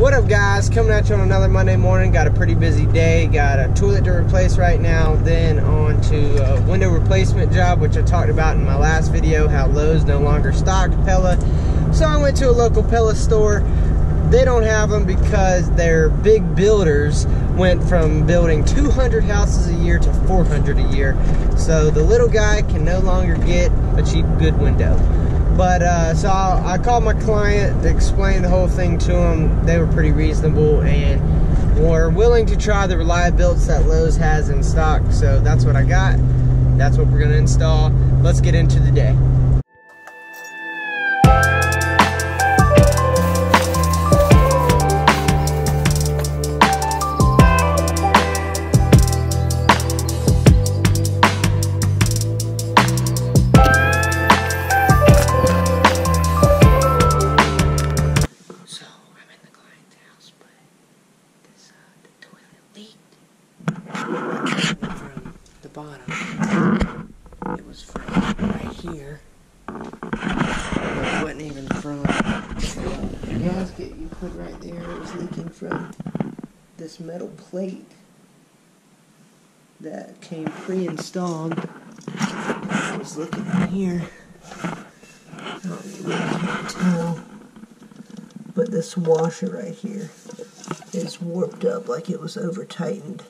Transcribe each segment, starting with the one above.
What up, guys? Coming at you on another Monday morning. Got a pretty busy day. Got a toilet to replace right now, then on to a window replacement job, which I talked about in my last video, how Lowe's no longer stocked Pella. So I went to a local Pella store. They don't have them because their big builders went from building 200 houses a year to 400 a year. So the little guy can no longer get a cheap, good window. But so I called my client to explain the whole thing to them. They were pretty reasonable and were willing to try the reliability that Lowe's has in stock. So that's what I got. That's what we're going to install. Let's get into the day. From the bottom, it was from right here. It wasn't even from the gasket you put right there. It was leaking from this metal plate that came pre-installed. I was looking in here. I don't know if you can tell, but this washer right here is warped up like it was over tightened.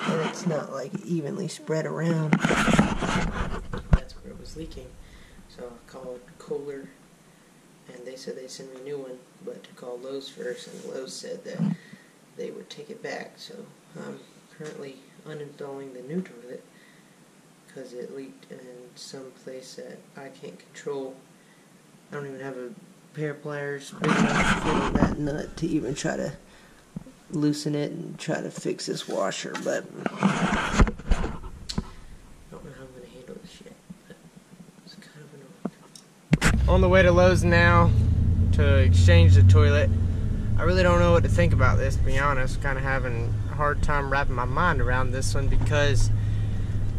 And it's not like evenly spread around. That's where it was leaking. So I called Kohler and they said they'd send me a new one, but to call Lowe's first, and Lowe's said that they would take it back. So I'm currently uninstalling the new toilet because it leaked in some place that I can't control. I don't even have a pair of pliers big enough for that nut to even try to loosen it and try to fix this washer, but I don't know how I'm going to handle this yet, but it's kind of annoying. On the way to Lowe's now to exchange the toilet. I really don't know what to think about this, to be honest. Kind of having a hard time wrapping my mind around this one because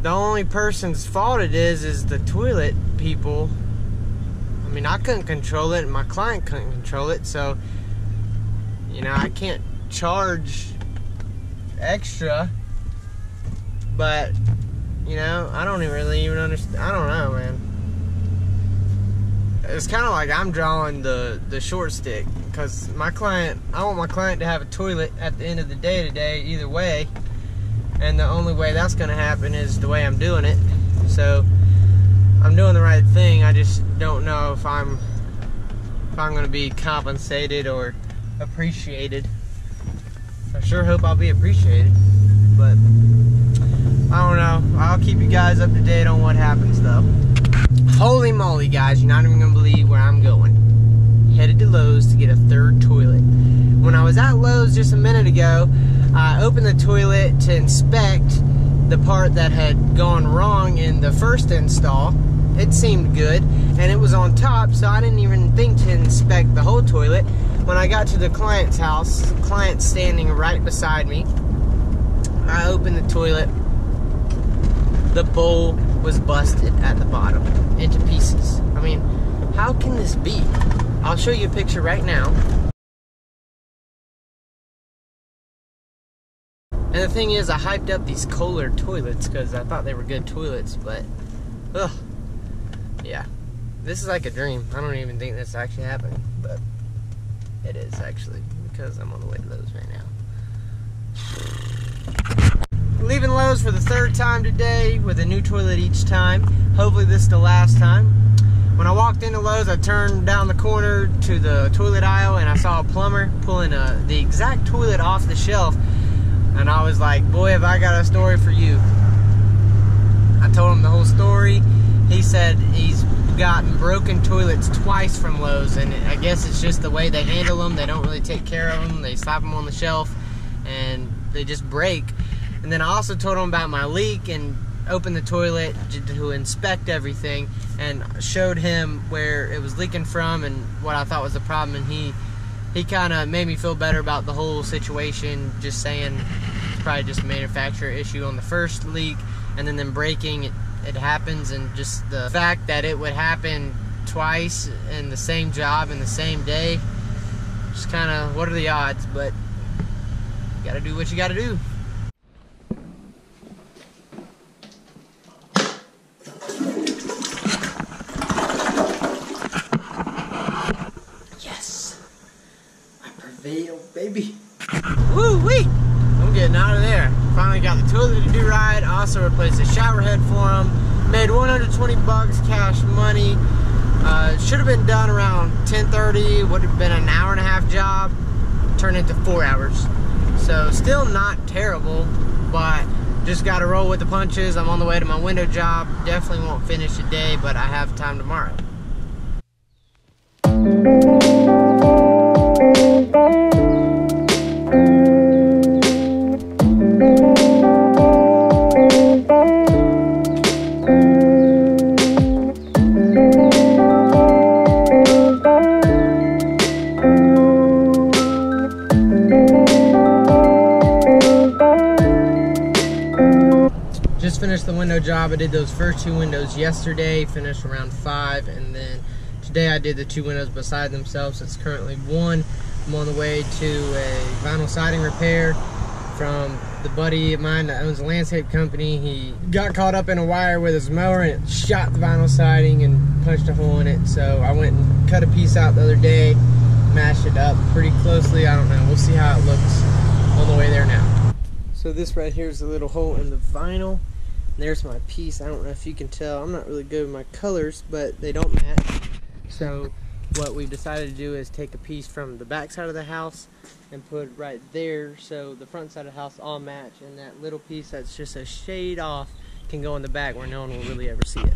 the only person's fault it is the toilet people. I mean, I couldn't control it and my client couldn't control it, so you know, I can't charge extra, but you know, I don't really even understand. I don't know, man. It's kind of like I'm drawing the short stick because my client, I want my client to have a toilet at the end of the day today either way, and the only way that's going to happen is the way I'm doing it. So I'm doing the right thing. I just don't know if I'm going to be compensated or appreciated. I sure hope I'll be appreciated, but I don't know. I'll keep you guys up to date on what happens though. Holy moly, guys, you're not even gonna believe where I'm going. Headed to Lowe's to get a third toilet. When I was at Lowe's just a minute ago, I opened the toilet to inspect the part that had gone wrong in the first install. It seemed good, and it was on top, so I didn't even think to inspect the whole toilet. When I got to the client's house, the client's standing right beside me. I opened the toilet. The bowl was busted at the bottom into pieces. I mean, how can this be? I'll show you a picture right now. And the thing is, I hyped up these Kohler toilets because I thought they were good toilets, but ugh. Yeah, this is like a dream. I don't even think this actually happened, but it is actually, because I'm on the way to Lowe's right now. Leaving Lowe's for the third time today with a new toilet each time. Hopefully this is the last time. When I walked into Lowe's, I turned down the corner to the toilet aisle and I saw a plumber pulling the exact toilet off the shelf. And I was like, boy, have I got a story for you. I told him the whole story. He said he's gotten broken toilets twice from Lowe's, and I guess it's just the way they handle them. They don't really take care of them. They slap them on the shelf and they just break. And then I also told him about my leak and opened the toilet to inspect everything and showed him where it was leaking from and what I thought was the problem, and he kind of made me feel better about the whole situation, just saying it's probably just a manufacturer issue on the first leak, and then them breaking, it happens, and just the fact that it would happen twice in the same job in the same day just just kind of, what are the odds? But you gotta do what you gotta do. Yes! I prevailed, baby. Woo-wee! I'm getting out of there. Finally got the toilet to do right. Also replaced the shower head for him. Made 120 bucks cash money. Should have been done around 10:30. Would have been an hour and a half job. Turned into 4 hours. So still not terrible, but just got to roll with the punches. I'm on the way to my window job. Definitely won't finish today, but I have time tomorrow. Just finished the window job. I did those first 2 windows yesterday, finished around 5, and then today I did the 2 windows beside themselves. It's currently 1. I'm on the way to a vinyl siding repair from the buddy of mine that owns a landscape company. He got caught up in a wire with his mower and it shot the vinyl siding and punched a hole in it. So I went and cut a piece out the other day, mashed it up pretty closely. I don't know, we'll see how it looks on the way there now. So this right here is a little hole in the vinyl. There's my piece. I don't know if you can tell. I'm not really good with my colors, but they don't match. So what we've decided to do is take a piece from the back side of the house and put it right there so the front side of the house all match, and that little piece that's just a shade off can go in the back where no one will really ever see it.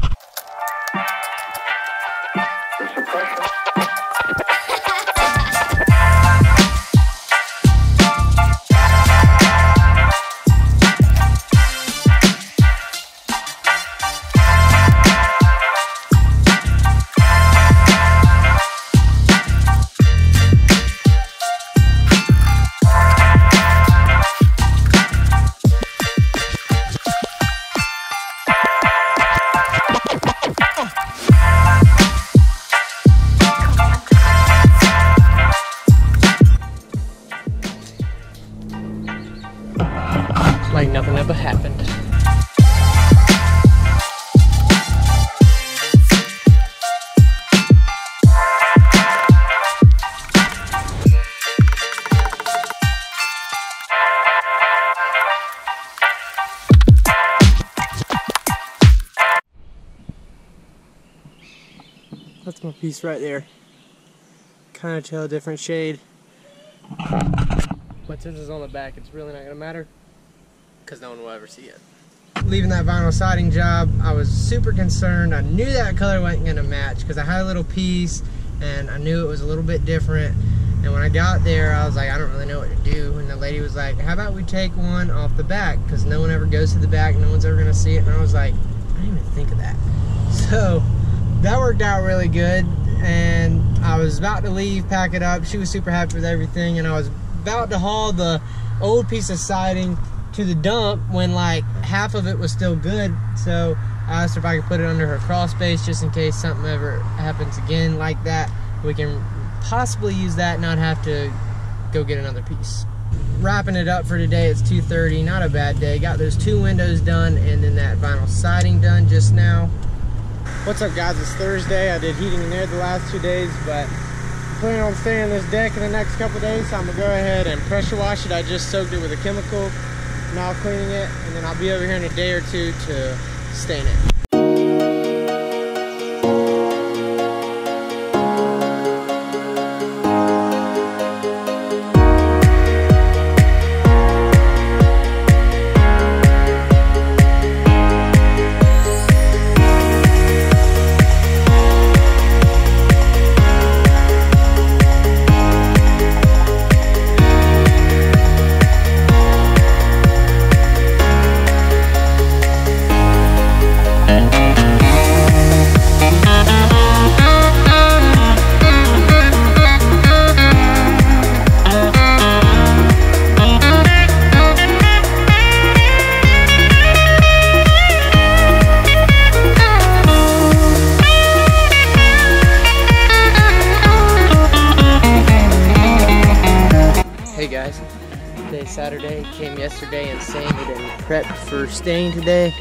Like nothing ever happened. That's my piece right there. Kind of tell a different shade. But since it's on the back, it's really not gonna matter because no one will ever see it. Leaving that vinyl siding job, I was super concerned. I knew that color wasn't gonna match because I had a little piece and I knew it was a little bit different. And when I got there, I was like, I don't really know what to do. And the lady was like, how about we take one off the back? Because no one ever goes to the back, no one's ever gonna see it. And I was like, I didn't even think of that. So that worked out really good. And I was about to leave, pack it up. She was super happy with everything. And I was about to haul the old piece of siding to the dump when like half of it was still good. So I asked her if I could put it under her crawl space just in case something ever happens again like that. We can possibly use that and not have to go get another piece. Wrapping it up for today, it's 2:30, not a bad day. Got those 2 windows done and then that vinyl siding done just now. What's up guys, it's Thursday. I did heating in there the last 2 days, but I'm planning on staying on this deck in the next couple days, so I'm gonna go ahead and pressure wash it. I just soaked it with a chemical, now cleaning it, and then I'll be over here in a day or 2 to stain it. Hey guys, today's Saturday, came yesterday and sanded and prepped for staining today.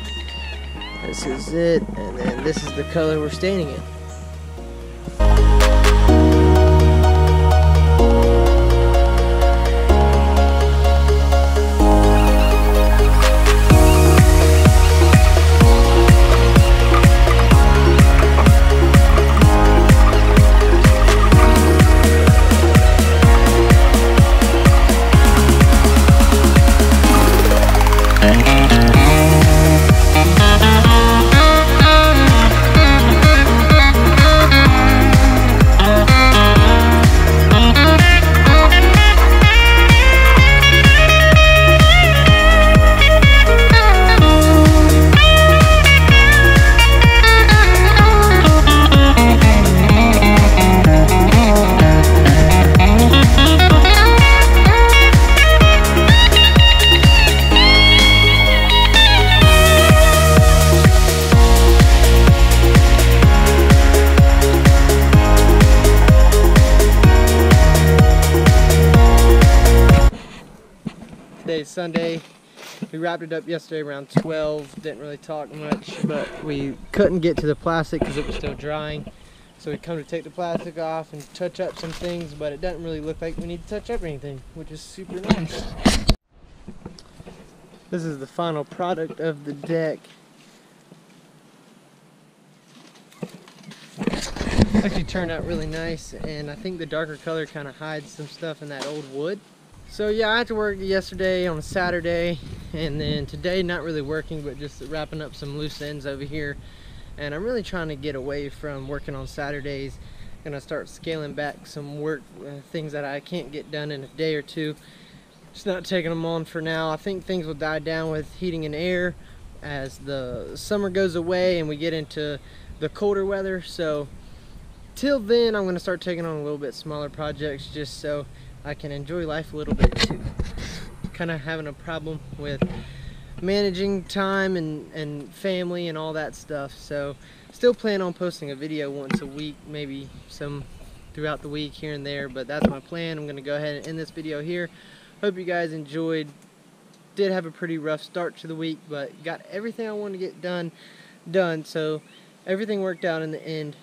This is it, and then this is the color we're staining in. Today's Sunday. We wrapped it up yesterday around 12. Didn't really talk much, but we couldn't get to the plastic because it was still drying. So we come to take the plastic off and touch up some things, but it doesn't really look like we need to touch up anything, which is super nice. This is the final product of the deck. Actually turned out really nice, and I think the darker color kind of hides some stuff in that old wood. So yeah, I had to work yesterday on a Saturday, and then today not really working, but just wrapping up some loose ends over here. And I'm really trying to get away from working on Saturdays. Gonna start scaling back some work, things that I can't get done in a day or two. Just not taking them on for now. I think things will die down with heating and air as the summer goes away and we get into the colder weather. So till then, I'm gonna start taking on a little bit smaller projects just so I can enjoy life a little bit too. Kind of having a problem with managing time and family and all that stuff. So still plan on posting a video once a week, maybe some throughout the week here and there, but that's my plan. I'm gonna go ahead and end this video here. Hope you guys enjoyed. Did have a pretty rough start to the week, but got everything I wanted to get done. So everything worked out in the end.